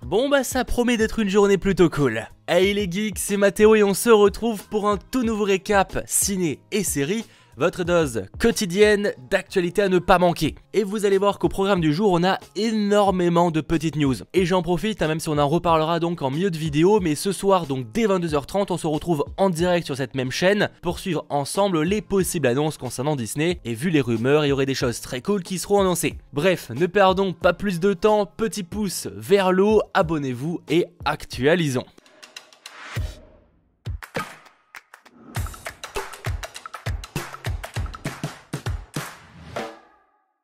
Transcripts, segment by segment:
Bon bah ça promet d'être une journée plutôt cool. Hey les geeks, c'est Mathéo et on se retrouve pour un tout nouveau récap ciné et série, votre dose quotidienne d'actualité à ne pas manquer. Et vous allez voir qu'au programme du jour on a énormément de petites news. Et j'en profite, même si on en reparlera donc en milieu de vidéo, mais ce soir donc dès 22h30 on se retrouve en direct sur cette même chaîne pour suivre ensemble les possibles annonces concernant Disney. Et vu les rumeurs, il y aurait des choses très cool qui seront annoncées. Bref, ne perdons pas plus de temps, petit pouce vers le haut, abonnez-vous et actualisons.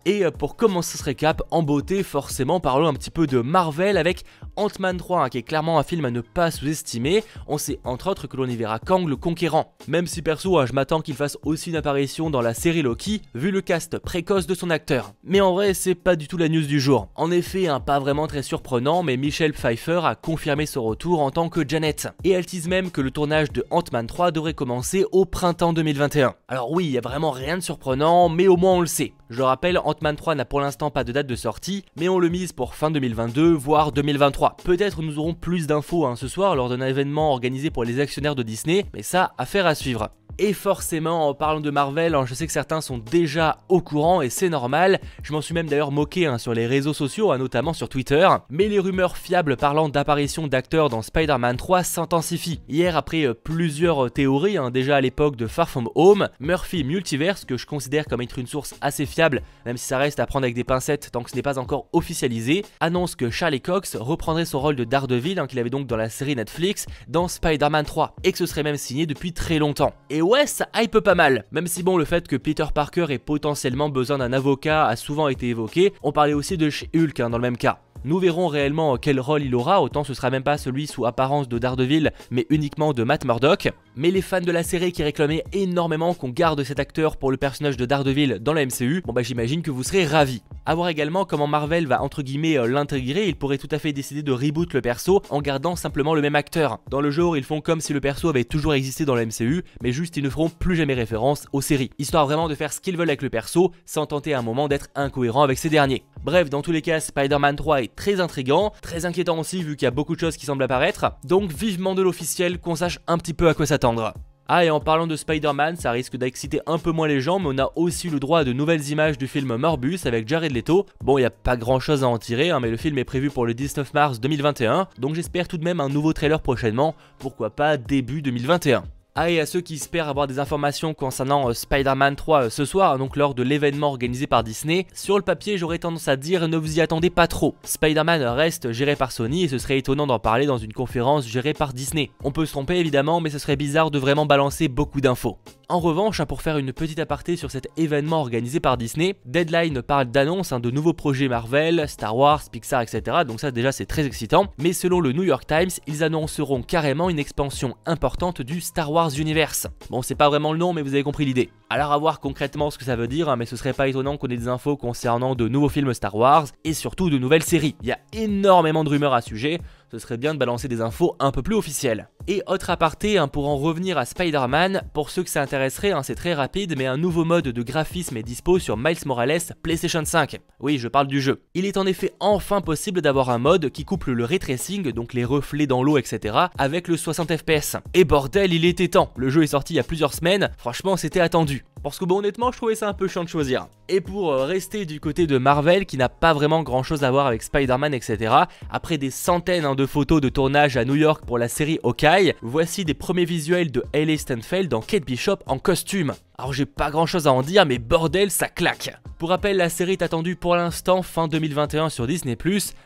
Et pour commencer ce récap en beauté, forcément parlons un petit peu de Marvel avec Ant-Man 3 qui est clairement un film à ne pas sous-estimer. On sait entre autres que l'on y verra Kang le Conquérant, même si perso je m'attends qu'il fasse aussi une apparition dans la série Loki vu le cast précoce de son acteur. Mais en vrai c'est pas du tout la news du jour. En effet, pas vraiment très surprenant, mais Michelle Pfeiffer a confirmé son retour en tant que Janet. Et elle tease même que le tournage de Ant-Man 3 devrait commencer au printemps 2021. Alors oui, il y a vraiment rien de surprenant, mais au moins on le sait. Je le rappelle, Ant-Man 3 n'a pour l'instant pas de date de sortie, mais on le mise pour fin 2022, voire 2023. Peut-être nous aurons plus d'infos ce soir lors d'un événement organisé pour les actionnaires de Disney, mais ça, affaire à suivre. Et forcément, en parlant de Marvel, je sais que certains sont déjà au courant et c'est normal. Je m'en suis même d'ailleurs moqué sur les réseaux sociaux, notamment sur Twitter. Mais les rumeurs fiables parlant d'apparition d'acteurs dans Spider-Man 3 s'intensifient. Hier, après plusieurs théories, déjà à l'époque de Far From Home, Murphy Multiverse, que je considère comme être une source assez fiable, même si ça reste à prendre avec des pincettes tant que ce n'est pas encore officialisé, annonce que Charlie Cox reprendrait son rôle de Daredevil, qu'il avait donc dans la série Netflix, dans Spider-Man 3, et que ce serait même signé depuis très longtemps. Et ouais, ça hype pas mal, même si bon, le fait que Peter Parker ait potentiellement besoin d'un avocat a souvent été évoqué. On parlait aussi de Hulk dans le même cas. Nous verrons réellement quel rôle il aura, autant ce sera même pas celui sous apparence de Daredevil, mais uniquement de Matt Murdock. Mais les fans de la série qui réclamaient énormément qu'on garde cet acteur pour le personnage de Daredevil dans la MCU, bon j'imagine que vous serez ravis. À voir également comment Marvel va entre guillemets l'intégrer. Il pourrait tout à fait décider de reboot le perso en gardant simplement le même acteur. Dans le genre, ils font comme si le perso avait toujours existé dans la MCU, mais juste ils ne feront plus jamais référence aux séries, histoire vraiment de faire ce qu'ils veulent avec le perso, sans tenter à un moment d'être incohérent avec ces derniers. Bref, dans tous les cas, Spider-Man 3 est très intriguant, très inquiétant aussi vu qu'il y a beaucoup de choses qui semblent apparaître, donc vivement de l'officiel, qu'on sache un petit peu à quoi s'attendre. Et en parlant de Spider-Man, ça risque d'exciter un peu moins les gens, mais on a aussi le droit à de nouvelles images du film Morbius avec Jared Leto. Bon, il n'y a pas grand chose à en tirer, mais le film est prévu pour le 19 mars 2021, donc j'espère tout de même un nouveau trailer prochainement, pourquoi pas début 2021. Et à ceux qui espèrent avoir des informations concernant Spider-Man 3 ce soir, donc lors de l'événement organisé par Disney, sur le papier j'aurais tendance à dire ne vous y attendez pas trop. Spider-Man reste géré par Sony et ce serait étonnant d'en parler dans une conférence gérée par Disney. On peut se tromper évidemment, mais ce serait bizarre de vraiment balancer beaucoup d'infos. En revanche, pour faire une petite aparté sur cet événement organisé par Disney, Deadline parle d'annonces de nouveaux projets Marvel, Star Wars, Pixar, etc. Donc ça déjà c'est très excitant. Mais selon le New York Times, ils annonceront carrément une expansion importante du Star Wars Universe. Bon, c'est pas vraiment le nom, mais vous avez compris l'idée. Alors à voir concrètement ce que ça veut dire, mais ce serait pas étonnant qu'on ait des infos concernant de nouveaux films Star Wars et surtout de nouvelles séries. Il y a énormément de rumeurs à ce sujet. Ce serait bien de balancer des infos un peu plus officielles. Et autre aparté, pour en revenir à Spider-Man, pour ceux que ça intéresserait, c'est très rapide, mais un nouveau mode de graphisme est dispo sur Miles Morales PlayStation 5. Oui, je parle du jeu. Il est en effet enfin possible d'avoir un mode qui couple le ray tracing, donc les reflets dans l'eau, etc., avec le 60 fps. Et bordel, il était temps. Le jeu est sorti il y a plusieurs semaines, franchement c'était attendu. Parce que bon, honnêtement, je trouvais ça un peu chiant de choisir. Et pour rester du côté de Marvel, qui n'a pas vraiment grand chose à voir avec Spider-Man, etc., après des centaines de photos de tournage à New York pour la série Hawkeye, voici des premiers visuels de Hailey Steinfeld en Kate Bishop en costume. Alors j'ai pas grand chose à en dire, mais bordel, ça claque. Pour rappel, la série est attendue pour l'instant fin 2021 sur Disney+,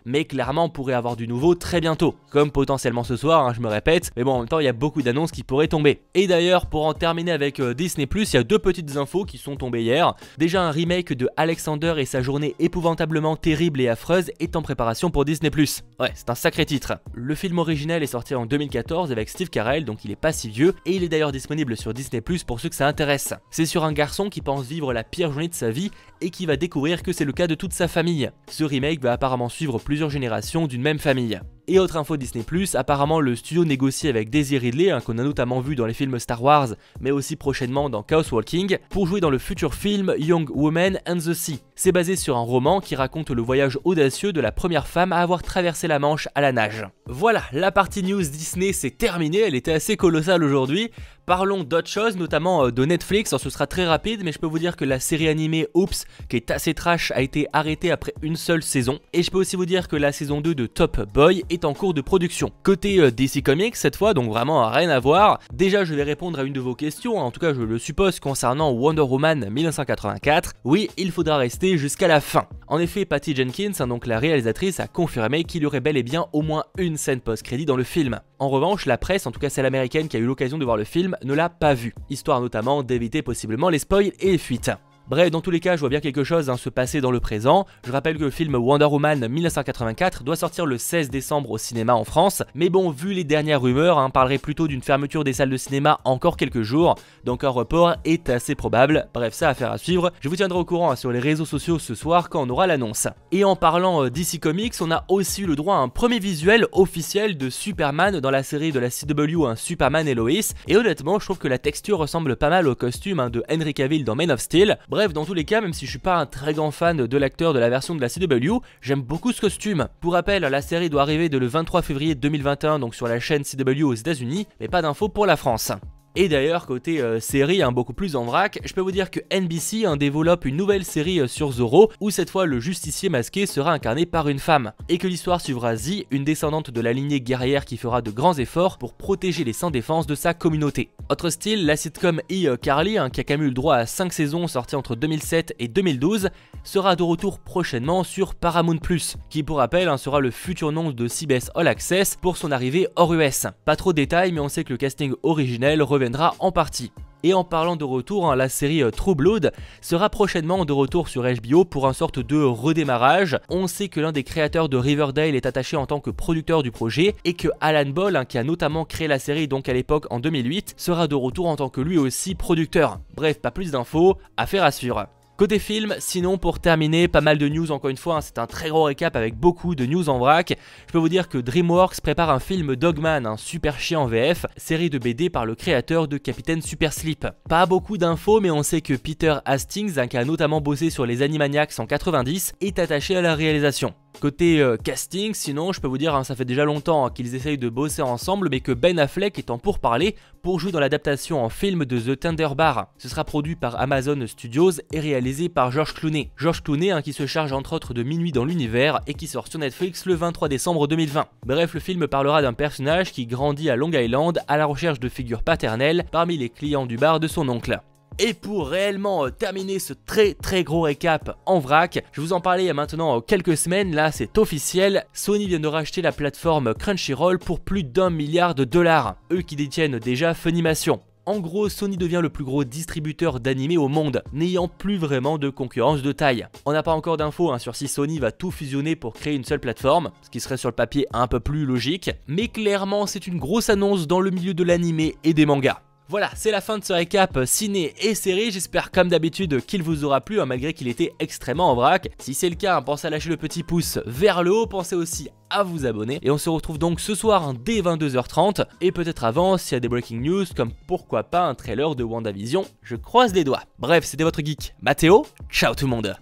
mais clairement on pourrait avoir du nouveau très bientôt. Comme potentiellement ce soir, je me répète, mais bon en même temps il y a beaucoup d'annonces qui pourraient tomber. Et d'ailleurs, pour en terminer avec Disney+, il y a deux petites infos qui sont tombées hier. Déjà un remake de Alexander et sa journée épouvantablement terrible et affreuse est en préparation pour Disney+. Ouais, c'est un sacré titre. Le film original est sorti en 2014 avec Steve Carell, donc il est pas si vieux, et il est d'ailleurs disponible sur Disney+, pour ceux que ça intéresse. C'est sur un garçon qui pense vivre la pire journée de sa vie et qui va découvrir que c'est le cas de toute sa famille. Ce remake va apparemment suivre plusieurs générations d'une même famille. Et autre info Disney+, apparemment le studio négocie avec Daisy Ridley, qu'on a notamment vu dans les films Star Wars, mais aussi prochainement dans Chaos Walking, pour jouer dans le futur film Young Woman and the Sea. C'est basé sur un roman qui raconte le voyage audacieux de la première femme à avoir traversé la Manche à la nage. Voilà, la partie news Disney c'est terminée, elle était assez colossale aujourd'hui. Parlons d'autres choses, notamment de Netflix. Alors, ce sera très rapide, mais je peux vous dire que la série animée Oops, qui est assez trash, a été arrêtée après une seule saison. Et je peux aussi vous dire que la saison 2 de Top Boy est en cours de production. Côté DC Comics cette fois, donc vraiment rien à voir. Déjà, je vais répondre à une de vos questions, en tout cas je le suppose, concernant Wonder Woman 1984. Oui, il faudra rester jusqu'à la fin. En effet, Patty Jenkins, donc la réalisatrice, a confirmé qu'il y aurait bel et bien au moins une scène post-crédit dans le film. En revanche, la presse, en tout cas celle américaine qui a eu l'occasion de voir le film, ne l'a pas vu, histoire notamment d'éviter possiblement les spoils et les fuites. Bref, dans tous les cas, je vois bien quelque chose se passer dans le présent. Je rappelle que le film Wonder Woman 1984 doit sortir le 16 décembre au cinéma en France, mais bon, vu les dernières rumeurs, parlerait plutôt d'une fermeture des salles de cinéma encore quelques jours, donc un report est assez probable. Bref, ça affaire à suivre. Je vous tiendrai au courant sur les réseaux sociaux ce soir quand on aura l'annonce. Et en parlant DC Comics, on a aussi eu le droit à un premier visuel officiel de Superman dans la série de la CW, Superman et Lois, et honnêtement, je trouve que la texture ressemble pas mal au costume de Henry Cavill dans Man of Steel. Bref, dans tous les cas, même si je suis pas un très grand fan de l'acteur de la version de la CW, j'aime beaucoup ce costume. Pour rappel, la série doit arriver le 23 février 2021 donc sur la chaîne CW aux États-Unis, mais pas d'infos pour la France. Et d'ailleurs, côté série, beaucoup plus en vrac, je peux vous dire que NBC développe une nouvelle série sur Zorro, où cette fois le justicier masqué sera incarné par une femme, et que l'histoire suivra Z, une descendante de la lignée guerrière qui fera de grands efforts pour protéger les sans-défense de sa communauté. Autre style, la sitcom iCarly, qui a quand même eu le droit à 5 saisons sorties entre 2007 et 2012, sera de retour prochainement sur Paramount+, qui pour rappel sera le futur nom de CBS All Access pour son arrivée hors US. Pas trop de détails, mais on sait que le casting originel reviendra en partie. Et en parlant de retour, la série True Blood sera prochainement de retour sur HBO pour un sorte de redémarrage. On sait que l'un des créateurs de Riverdale est attaché en tant que producteur du projet et que Alan Ball, qui a notamment créé la série donc à l'époque en 2008, sera de retour en tant que lui aussi producteur. Bref, pas plus d'infos, affaire à suivre. Côté film, sinon pour terminer, pas mal de news encore une fois, c'est un très gros récap avec beaucoup de news en vrac. Je peux vous dire que DreamWorks prépare un film Dogman, un super chien en VF, série de BD par le créateur de Capitaine Super Slip. Pas beaucoup d'infos, mais on sait que Peter Hastings, qui a notamment bossé sur les Animaniacs en 90, est attaché à la réalisation. Côté casting, sinon je peux vous dire, ça fait déjà longtemps qu'ils essayent de bosser ensemble, mais que Ben Affleck est en pourparlers pour jouer dans l'adaptation en film de The Thunder Bar. Ce sera produit par Amazon Studios et réalisé par George Clooney. George Clooney qui se charge entre autres de Minuit dans l'univers et qui sort sur Netflix le 23 décembre 2020. Bref, le film parlera d'un personnage qui grandit à Long Island à la recherche de figures paternelles parmi les clients du bar de son oncle. Et pour réellement terminer ce très gros récap en vrac, je vous en parlais il y a maintenant quelques semaines, là c'est officiel, Sony vient de racheter la plateforme Crunchyroll pour plus d'1 milliard de dollars, eux qui détiennent déjà Funimation. En gros, Sony devient le plus gros distributeur d'animés au monde, n'ayant plus vraiment de concurrence de taille. On n'a pas encore d'infos sur si Sony va tout fusionner pour créer une seule plateforme, ce qui serait sur le papier un peu plus logique, mais clairement c'est une grosse annonce dans le milieu de l'animé et des mangas. Voilà, c'est la fin de ce récap ciné et série, j'espère comme d'habitude qu'il vous aura plu, malgré qu'il était extrêmement en vrac. Si c'est le cas, pensez à lâcher le petit pouce vers le haut, pensez aussi à vous abonner. Et on se retrouve donc ce soir dès 22h30, et peut-être avant s'il y a des breaking news, comme pourquoi pas un trailer de WandaVision, je croise les doigts. Bref, c'était votre geek Mathéo, ciao tout le monde.